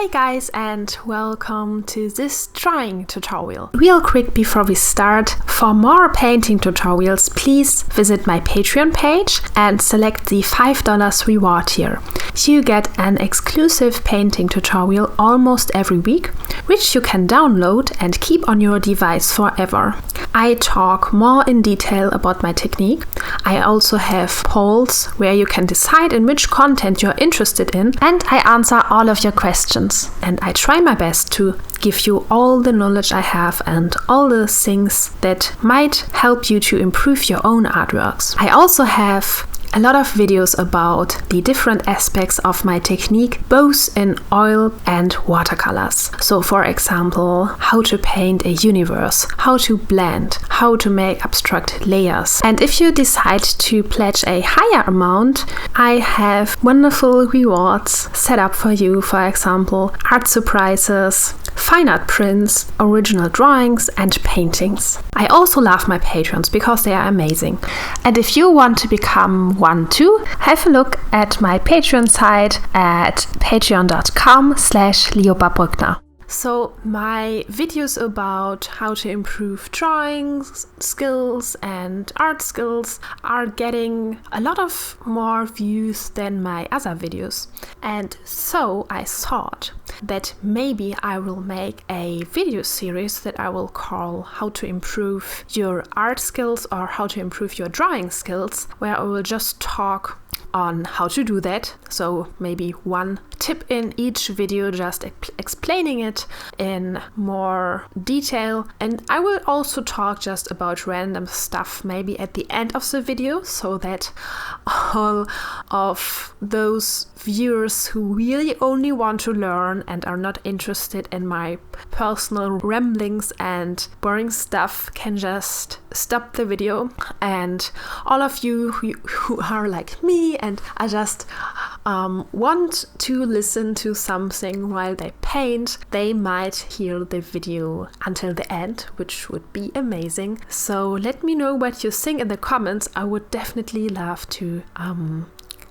Hi guys, and welcome to this drawing tutorial. Real quick before we start, for more painting tutorials please visit my Patreon page and select the $5 reward tier. You get an exclusive painting tutorial almost every week, which you can download and keep on your device forever. I talk more in detail about my technique. I also have polls where you can decide in which content you're interested in, and I answer all of your questions. And I try my best to give you all the knowledge I have and all the things that might help you to improve your own artworks. I also have a lot of videos about the different aspects of my technique, both in oil and watercolors. So for example, how to paint a universe, how to blend, how to make abstract layers. And if you decide to pledge a higher amount, I have wonderful rewards set up for you. For example, art surprises, fine art prints, original drawings and paintings. I also love my patrons because they are amazing. And if you want to become one too, have a look at my Patreon site at patreon.com/Lioba Brückner. So my videos about how to improve drawing skills and art skills are getting a lot of more views than my other videos. And so I thought that maybe I will make a video series that I will call How to Improve Your Art Skills or How to Improve Your Drawing Skills, where I will just talk on how to do that. So maybe one tip in each video, just explaining it in more detail. And I will also talk just about random stuff maybe at the end of the video, so that all of those viewers who really only want to learn and are not interested in my personal ramblings and boring stuff can just stop the video. And all of you who are like me and I just want to listen to something while they paint, they might hear the video until the end, which would be amazing. So let me know what you think in the comments. I would definitely love to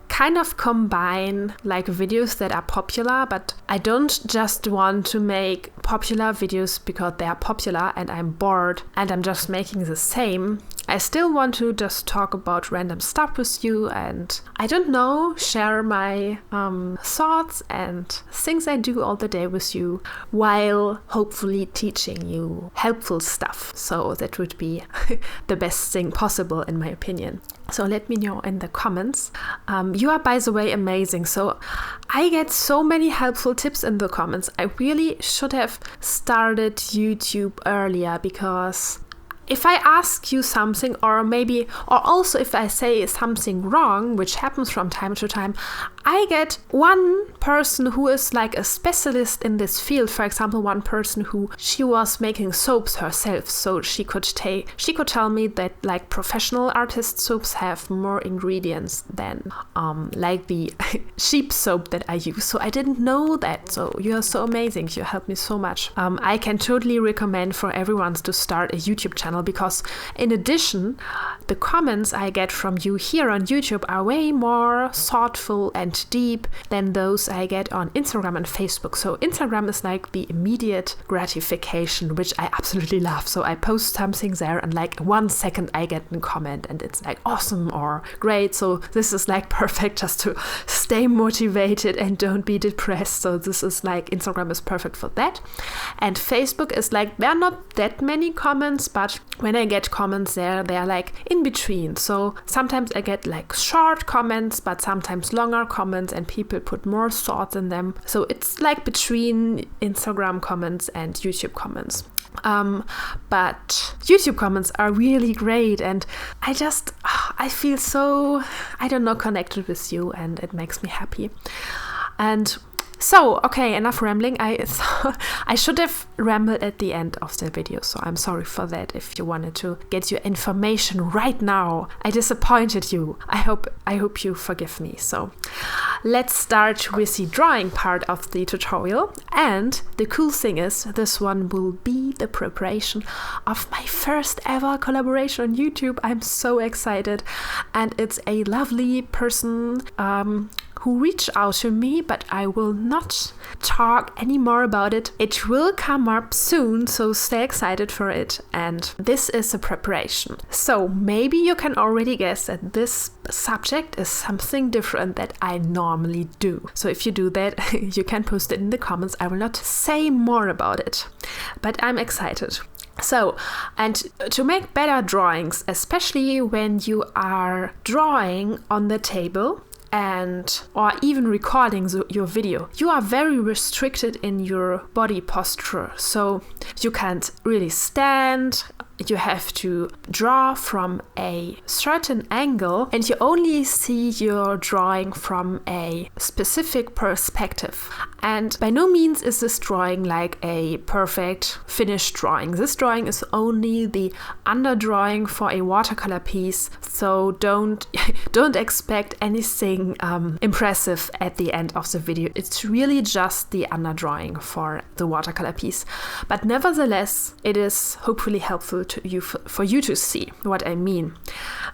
kind of combine like videos that are popular, but I don't just want to make popular videos because they are popular and I'm bored and I'm just making the same. I still want to just talk about random stuff with you and, I don't know, share my thoughts and things I do all the day with you while hopefully teaching you helpful stuff. So that would be the best thing possible in my opinion. So let me know in the comments. You are, by the way, amazing. So I get so many helpful tips in the comments. I really should have started YouTube earlier, because if I ask you something, or also if I say something wrong, which happens from time to time, I get one person who is like a specialist in this field. For example, one person she was making soaps herself, so she could tell me that like professional artist soaps have more ingredients than like the cheap soap that I use. So I didn't know that. So you are so amazing. You helped me so much. I can totally recommend for everyone to start a YouTube channel, because in addition, the comments I get from you here on YouTube are way more thoughtful and deep than those I get on Instagram and Facebook. So Instagram is like the immediate gratification, which I absolutely love. So I post something there and like 1 second I get a comment and it's like awesome or great. So this is like perfect just to stay motivated and don't be depressed. So this is like, Instagram is perfect for that. And Facebook is like, there are not that many comments, but when I get comments there, they are like in between. So sometimes I get like short comments, but sometimes longer comments, and people put more thoughts in them. So it's like between Instagram comments and YouTube comments. But YouTube comments are really great, and I feel so, I don't know, connected with you, and it makes me happy. And so, okay, enough rambling. I should have rambled at the end of the video, so I'm sorry for that. If you wanted to get your information right now, I disappointed you. I hope you forgive me. So let's start with the drawing part of the tutorial. And the cool thing is, this one will be the preparation of my first ever collaboration on YouTube. I'm so excited, and it's a lovely person who reached out to me, but I will not talk anymore about it. It will come up soon, so stay excited for it. And this is a preparation. So maybe you can already guess that this subject is something different that I normally do. So if you do that, you can post it in the comments. I will not say more about it, but I'm excited. So, and to make better drawings, especially when you are drawing on the table and or even recording your video, you are very restricted in your body posture. So you can't really stand. You have to draw from a certain angle and you only see your drawing from a specific perspective. And by no means is this drawing like a perfect finished drawing. This drawing is only the underdrawing for a watercolor piece, so don't expect anything impressive at the end of the video. It's really just the underdrawing for the watercolor piece. But nevertheless, it is hopefully helpful to you for you to see what I mean.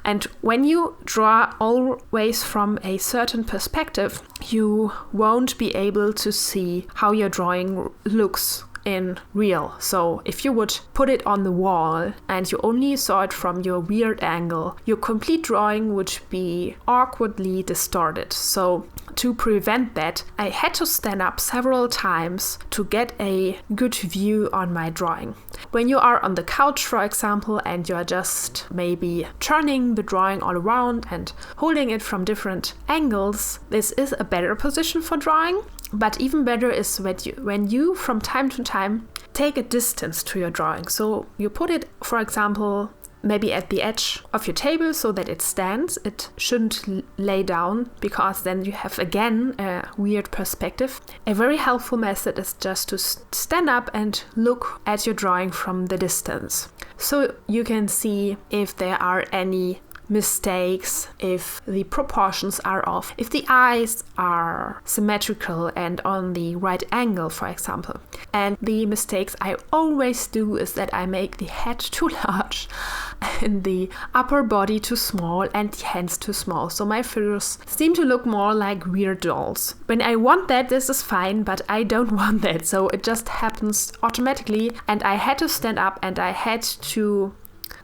And when you draw always from a certain perspective, you won't be able to see how your drawing looks in real. So if you would put it on the wall and you only saw it from your weird angle, your complete drawing would be awkwardly distorted. So to prevent that, I had to stand up several times to get a good view on my drawing. When you are on the couch, for example, and you're just maybe turning the drawing all around and holding it from different angles, this is a better position for drawing. But even better is when you from time to time take a distance to your drawing. So you put it, for example, maybe at the edge of your table so that it stands. It shouldn't lay down because then you have again a weird perspective. A very helpful method is just to stand up and look at your drawing from the distance. So you can see if there are any mistakes, if the proportions are off, if the eyes are symmetrical and on the right angle, for example. And the mistakes I always do is that I make the head too large and the upper body too small and the hands too small. So my figures seem to look more like weird dolls. When I want that, this is fine, but I don't want that. So it just happens automatically. And I had to stand up and I had to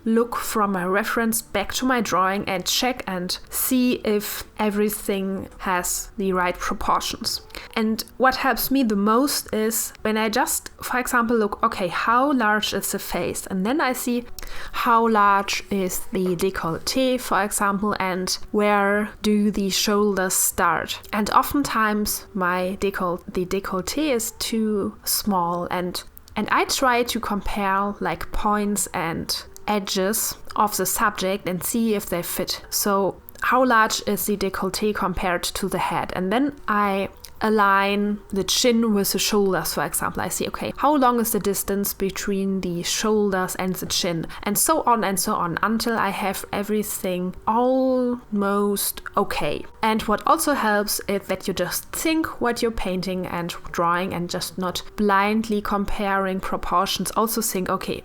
look from my reference back to my drawing and check and see if everything has the right proportions. And what helps me the most is when I just, for example, look, okay, how large is the face? And then I see how large is the décolleté, for example, and where do the shoulders start? And oftentimes the décolleté is too small, and I try to compare like points and edges of the subject and see if they fit. So how large is the décolleté compared to the head? And then I align the chin with the shoulders, for example. I see, okay, how long is the distance between the shoulders and the chin? And so on until I have everything almost okay. And what also helps is that you just think what you're painting and drawing and just not blindly comparing proportions. Also think, okay,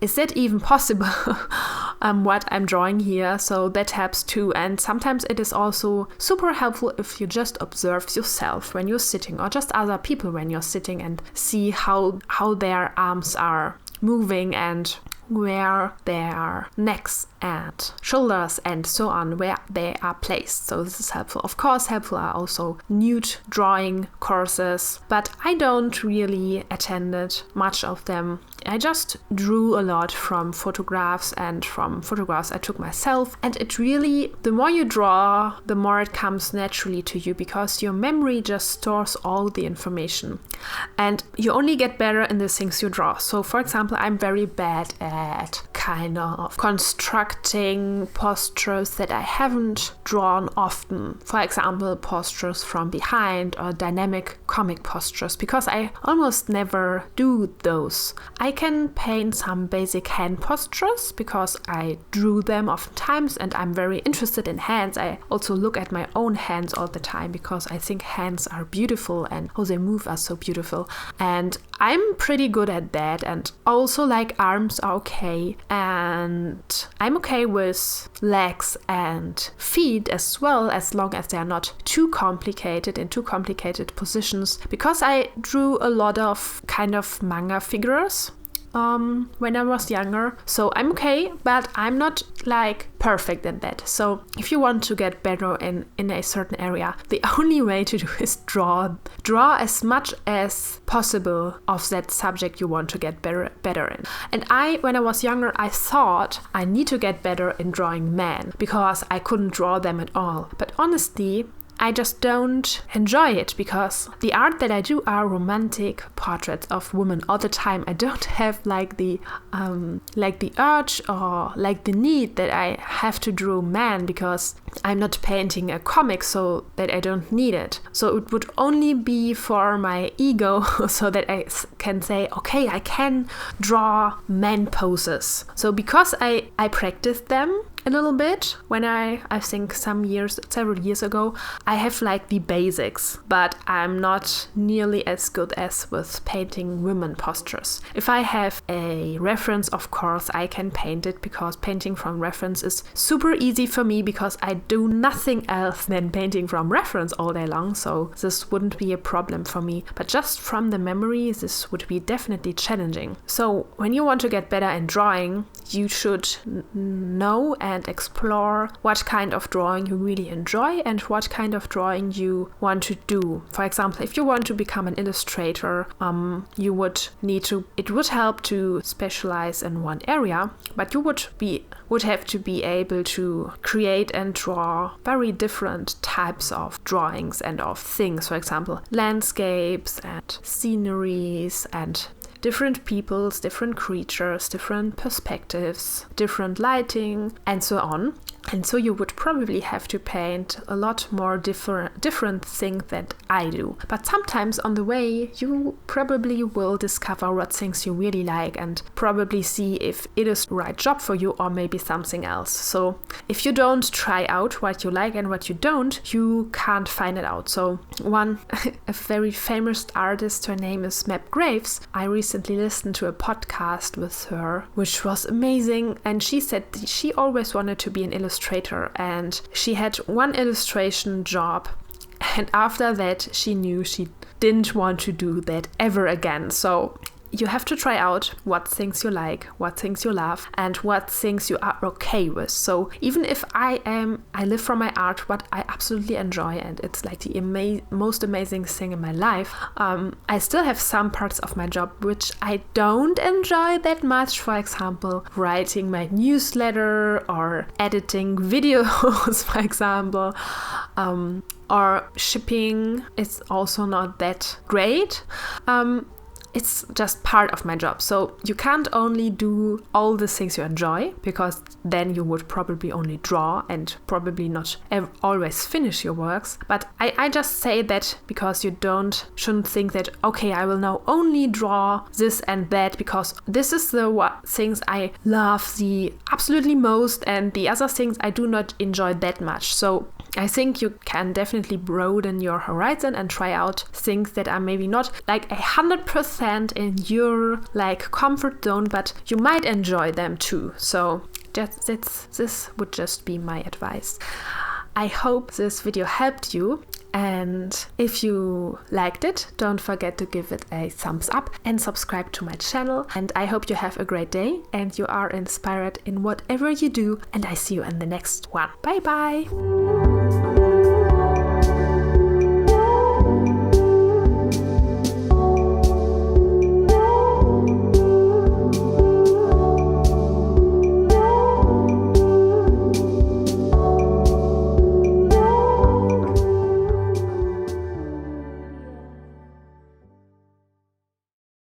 is that even possible what I'm drawing here? So that helps too. And sometimes it is also super helpful if you just observe yourself when you're sitting, or just other people when you're sitting, and see how their arms are moving and where their necks and shoulders and so on, where they are placed. So this is helpful. Of course, helpful are also nude drawing courses, but I don't really attended much of them. I just drew a lot from photographs and from photographs I took myself. And it really, the more you draw, the more it comes naturally to you, because your memory just stores all the information. And you only get better in the things you draw. So for example, I'm very bad at kind of constructing postures that I haven't drawn often. For example, postures from behind or dynamic comic postures, because I almost never do those. I can paint some basic hand postures because I drew them oftentimes and I'm very interested in hands. I also look at my own hands all the time because I think hands are beautiful and how they move are so beautiful. And I'm pretty good at that, and also like arms are okay, and I'm okay with legs and feet as well, as long as they are not too complicated in too complicated positions, because I drew a lot of kind of manga figures when I was younger. So I'm okay, but I'm not like perfect at that. So if you want to get better in a certain area, the only way to do is draw as much as possible of that subject you want to get better in. And when I was younger, I thought I need to get better in drawing men because I couldn't draw them at all. But honestly, I just don't enjoy it because the art that I do are romantic portraits of women all the time. I don't have like the urge or like the need that I have to draw men because I'm not painting a comic, so that I don't need it. So it would only be for my ego so that I can say, okay, I can draw men poses. So because I practiced them a little bit when I think several years ago, I have like the basics, but I'm not nearly as good as with painting women postures. If I have a reference, of course I can paint it, because painting from reference is super easy for me because I do nothing else than painting from reference all day long, so this wouldn't be a problem for me. But just from the memory, this would be definitely challenging. So when you want to get better in drawing, you should know and explore what kind of drawing you really enjoy and what kind of drawing you want to do. For example, if you want to become an illustrator, it would help to specialize in one area, but you would have to be able to create and draw very different types of drawings and of things. For example, landscapes and sceneries and different peoples, different creatures, different perspectives, different lighting, and so on. And so you would probably have to paint a lot more different things than I do. But sometimes on the way, you probably will discover what things you really like and probably see if it is the right job for you or maybe something else. So if you don't try out what you like and what you don't, you can't find it out. So a very famous artist, her name is Mab Graves. I recently listened to a podcast with her, which was amazing. And she said she always wanted to be an illustrator, and she had one illustration job, and after that she knew she didn't want to do that ever again. So you have to try out what things you like, what things you love, and what things you are okay with. So even if I live from my art, what I absolutely enjoy, and it's like the most amazing thing in my life, I still have some parts of my job which I don't enjoy that much. For example, writing my newsletter or editing videos, for example, or shipping is also not that great. It's just part of my job. So you can't only do all the things you enjoy, because then you would probably only draw and probably not always finish your works. But I just say that because you shouldn't think that, okay, I will now only draw this and that because this is the things I love the absolutely most, and the other things I do not enjoy that much. So I think you can definitely broaden your horizon and try out things that are maybe not like 100% in your like comfort zone, but you might enjoy them too. So this would just be my advice. I hope this video helped you, and if you liked it, don't forget to give it a thumbs up and subscribe to my channel. And I hope you have a great day and you are inspired in whatever you do, and I see you in the next one. Bye bye!